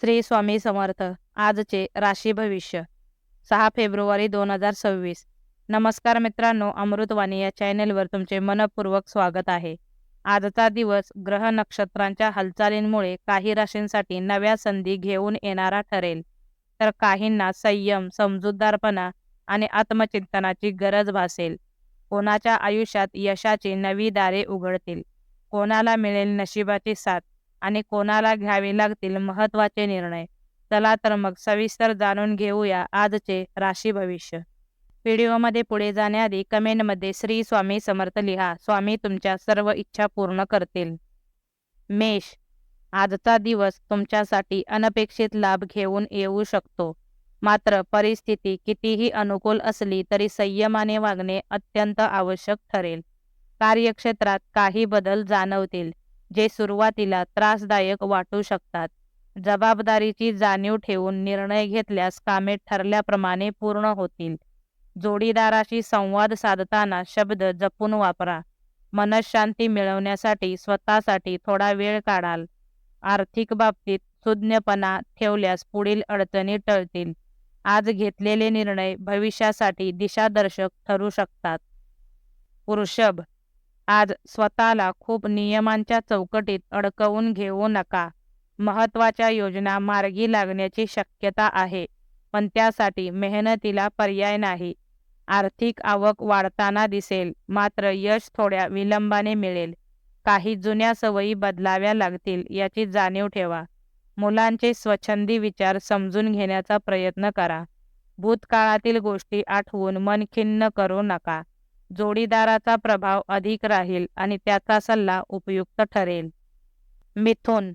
श्री स्वामी समर्थ. आजचे राशी भविष्य 6 फेब्रुवारी 2026. नमस्कार मित्रांनो, अमृतवाणी या चॅनेलवर तुमचे मनपूर्वक स्वागत आहे. आजचा दिवस ग्रह नक्षत्रांच्या हालचालींमुळे काही राशींसाठी नव्या संधी घेऊन येणारा ठरेल, तर काहींना संयम, समजूतदारपणा आणि आत्मचिंतनाची गरज भासेल. कोणाच्या आयुष्यात यशाची नवी दारे उघडतील, कोणाला मिळेल नशिबाची साथ आणि कोणाला घ्यावे लागतील महत्त्वाचे निर्णय. चला तर मग सविस्तर जाणून घेऊया आजचे राशी भविष्य. व्हिडिओमध्ये पुढे जाण्याआधी कमेंटमध्ये श्री स्वामी समर्थ लिहा. स्वामी तुमच्या सर्व इच्छा पूर्ण करतील. मेष, आजचा दिवस तुमच्यासाठी अनपेक्षित लाभ घेऊन येऊ शकतो. मात्र परिस्थिती कितीही अनुकूल असली तरी संयमाने वागणे अत्यंत आवश्यक ठरेल. कार्यक्षेत्रात काही बदल जाणवतील, जे सुरुवातीला त्रासदायक वाटू शकतात. जबाबदारीची जाणीव ठेवून निर्णय घेतल्यास कामे ठरल्याप्रमाणे पूर्ण होतील. जोडीदाराशी संवाद साधताना शब्द जपून वापरा. मनःशांती मिळवण्यासाठी स्वतःसाठी थोडा वेळ काढाल. आर्थिक बाबतीत सुज्ञपणा ठेवल्यास पुढील अडचणी टळतील. आज घेतलेले निर्णय भविष्यासाठी दिशादर्शक ठरू शकतात. वृषभ, आज स्वतःला खूप नियमांच्या चौकटीत अडकवून घेऊ नका. महत्त्वाच्या योजना मार्गी लागण्याची शक्यता आहे, पण त्यासाठी मेहनतीला पर्याय नाही. आर्थिक आवक वाढताना दिसेल, मात्र यश थोड्या विलंबाने मिळेल. काही जुन्या सवयी बदलाव्या लागतील याची जाणीव ठेवा. मुलांचे स्वच्छंदी विचार समजून घेण्याचा प्रयत्न करा. भूतकाळातील गोष्टी आठवून मन खिन्न करू नका. जोडीदाराचा प्रभाव अधिक राहील आणि त्याचा सल्ला उपयुक्त ठरेल. मिथुन,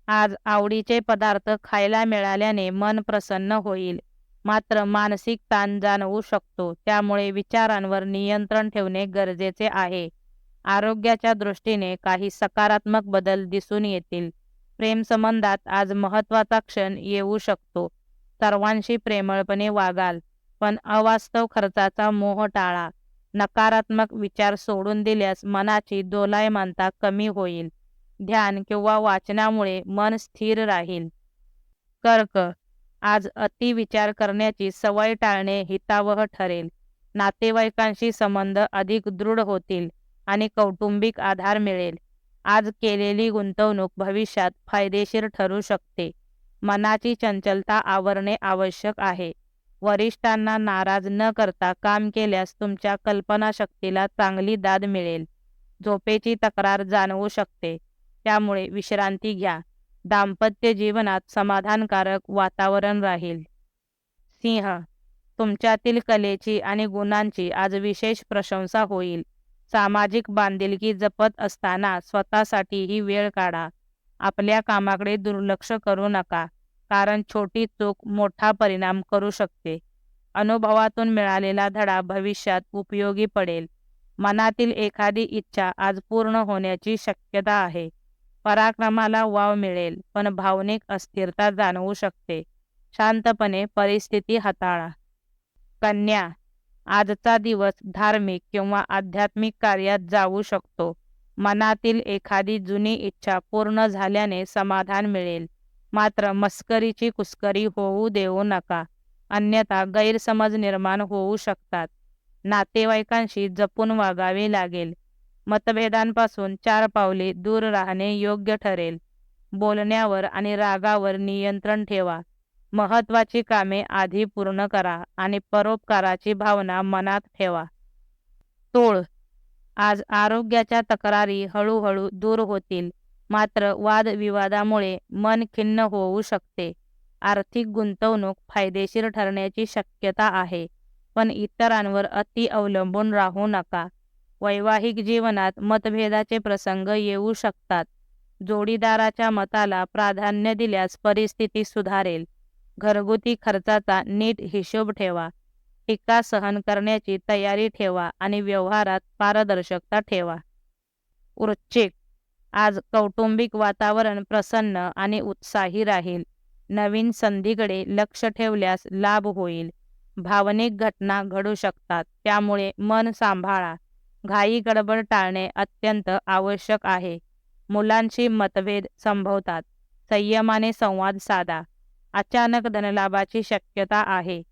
आज आवडीचे पदार्थ खायला मिळाल्याने मन प्रसन्न होईल, मात्र मानसिक ताण जाणवू शकतो. त्यामुळे विचारांवर नियंत्रण ठेवणे गरजेचे आहे. आरोग्याच्या दृष्टीने काही सकारात्मक बदल दिसून येतील. प्रेमसंबंधात आज महत्त्वाचा क्षण येऊ शकतो. सर्वांशी प्रेमळपणे वागाल, पण अवास्तव खर्चाचा मोह टाळा. नकारात्मक विचार सोडून दिल्यास मनाची दोलायमानता कमी होईल. ध्यान किंवा वाचनामुळे मन स्थिर राहील. कर्क, आज अतिविचार करण्याची सवय टाळणे हितावह ठरेल. नातेवाईकांशी संबंध अधिक दृढ होतील आणि कौटुंबिक आधार मिळेल. आज केलेली गुंतवणूक भविष्यात फायदेशीर ठरू शकते. मनाची चंचलता आवरणे आवश्यक आहे. वरिष्ठांना नाराज न करता काम केल्यास तुमच्या कल्पनाशक्तीला चांगली दाद मिळेल. झोपेची तक्रार जाणवू शकते, त्यामुळे विश्रांती घ्या. दाम्पत्य जीवनात समाधानकारक वातावरण राहील. सिंह, तुमच्यातील कलेची आणि गुणांची आज विशेष प्रशंसा होईल. सामाजिक बांधिलकी जपत असताना स्वतःसाठीही वेळ काढा. आपल्या कामाकडे दुर्लक्ष करू नका, कारण छोटी चूक मोठा परिणाम करू शकते. अनुभवातून मिळालेला धडा भविष्यात उपयोगी पडेल. मनातील एखादी इच्छा आज पूर्ण होण्याची शक्यता आहे. पराक्रमाला वाव मिळेल, पण भावनिक अस्थिरता जाणवू शकते. शांतपणे परिस्थिती हाताळा. कन्या, आजचा दिवस धार्मिक किंवा आध्यात्मिक कार्यात जाऊ शकतो. मनातील एखादी जुनी इच्छा पूर्ण झाल्याने समाधान मिळेल, मात्र मस्करीची कुस्करी होऊ देऊ नका, अन्यथा गैरसमज निर्माण होऊ शकतात. नातेवाईकांशी जपून वागावे लागेल. मतभेदांपासून 4 पावले दूर राहणे योग्य ठरेल. बोलण्यावर आणि रागावर नियंत्रण ठेवा. महत्त्वाची कामे आधी पूर्ण करा आणि परोपकाराची भावना मनात ठेवा. तूळ, आज आरोग्याच्या तक्रारी हळूहळू दूर होतील, मात्र वादविवादामुळे मन खिन्न होऊ शकते. आर्थिक गुंतवणूक फायदेशीर ठरण्याची शक्यता आहे, पण इतरांवर अति अवलंबून राहू नका. वैवाहिक जीवनात मतभेदाचे प्रसंग येऊ शकतात. जोडीदाराच्या मताला प्राधान्य दिल्यास परिस्थिती सुधारेल. घरगुती खर्चाचा नीट हिशोब ठेवा. टीका सहन करण्याची तयारी ठेवा आणि व्यवहारात पारदर्शकता ठेवा. वृश्चिक, आज कौटुंबिक वातावरण प्रसन्न आणि उत्साही राहील. नवीन संधीकडे लक्ष ठेवल्यास लाभ होईल. भावनिक घटना घडू शकतात, त्यामुळे मन सांभाळा. घाई गडबड टाळणे अत्यंत आवश्यक आहे. मुलांशी मतभेद संभवतात. संयमाने संवाद साधा. अचानक धनलाभाची शक्यता आहे.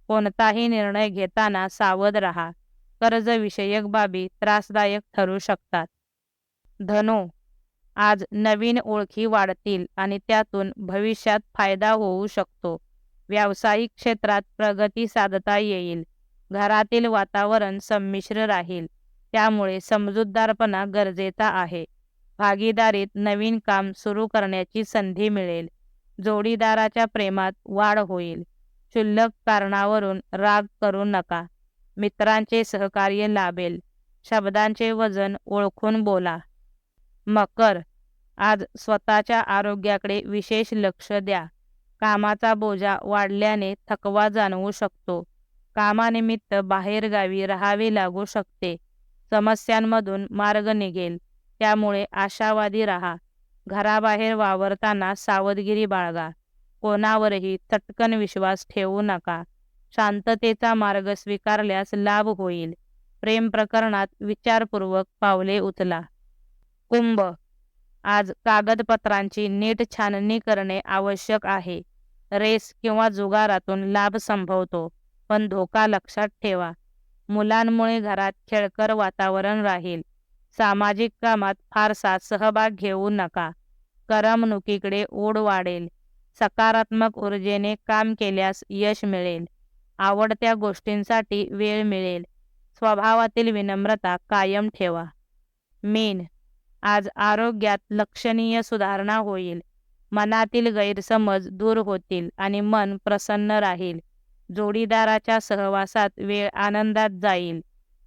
कोणताही निर्णय घेताना सावध राहा. कर्जविषयक बाबी त्रासदायक ठरू शकतात. धनु, आज नवीन ओळखी वाढतील आणि त्यातून भविष्यात फायदा होऊ शकतो. व्यावसायिक क्षेत्रात प्रगती साधता येईल. घरातील वातावरण संमिश्र राहील, त्यामुळे समजूतदारपणा गरजेचा आहे. भागीदारीत नवीन काम सुरू करण्याची संधी मिळेल. जोडीदाराच्या प्रेमात वाढ होईल. क्षुल्लक कारणावरून राग करू नका. मित्रांचे सहकार्य लाभेल. शब्दांचे वजन ओळखून बोला. मकर, आज स्वतःच्या आरोग्याकडे विशेष लक्ष द्या. कामाचा बोजा वाढल्याने थकवा जाणवू शकतो. कामानिमित्त बाहेरगावी राहावे लागू शकते. समस्यांमधून मार्ग निघेल, त्यामुळे आशावादी राहा. घराबाहेर वावरताना सावधगिरी बाळगा. कोणावरही चटकन विश्वास ठेवू नका. शांततेचा मार्ग स्वीकारल्यास लाभ होईल. प्रेम प्रकरणात विचारपूर्वक पावले उचला. कुंभ, आज कागदपत्रांची नीट छाननी करणे आवश्यक आहे. रेस किंवा जुगारातून लाभ संभवतो, पण धोका लक्षात ठेवा. मुलांमुळे घरात खेळकर वातावरण राहील. सामाजिक कामात फारसा सहभाग घेऊ नका. करमणुकीकडे ओढ वाढेल. सकारात्मक ऊर्जेने काम केल्यास यश मिळेल. आवडत्या गोष्टींसाठी वेळ मिळेल. स्वभावातील विनम्रता कायम ठेवा. मीन, आज आरोग्यात लक्षणीय सुधारणा होईल. मनातील गैरसमज दूर होतील आणि मन प्रसन्न राहील. जोडीदाराच्या सहवासात वेळ आनंदात जाईल.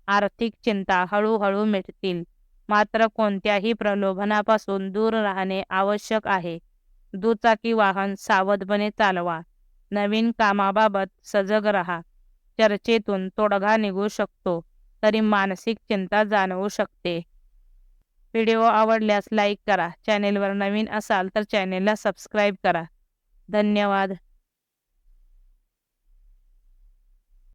आर्थिक चिंता हळूहळू मिटतील. मात्र कोणत्याही प्रलोभनापासून दूर राहणे आवश्यक आहे. दुचाकी वाहन सावधपणे चालवा. नवीन कामाबाबत सजग राहा. चर्चेतून तोडगा निघू शकतो, तरी मानसिक चिंता जाणवू शकते. व्हिडिओ आवडल्यास लाईक करा. चॅनेलवर नवीन असाल तर चॅनेलला सबस्क्राईब करा. धन्यवाद.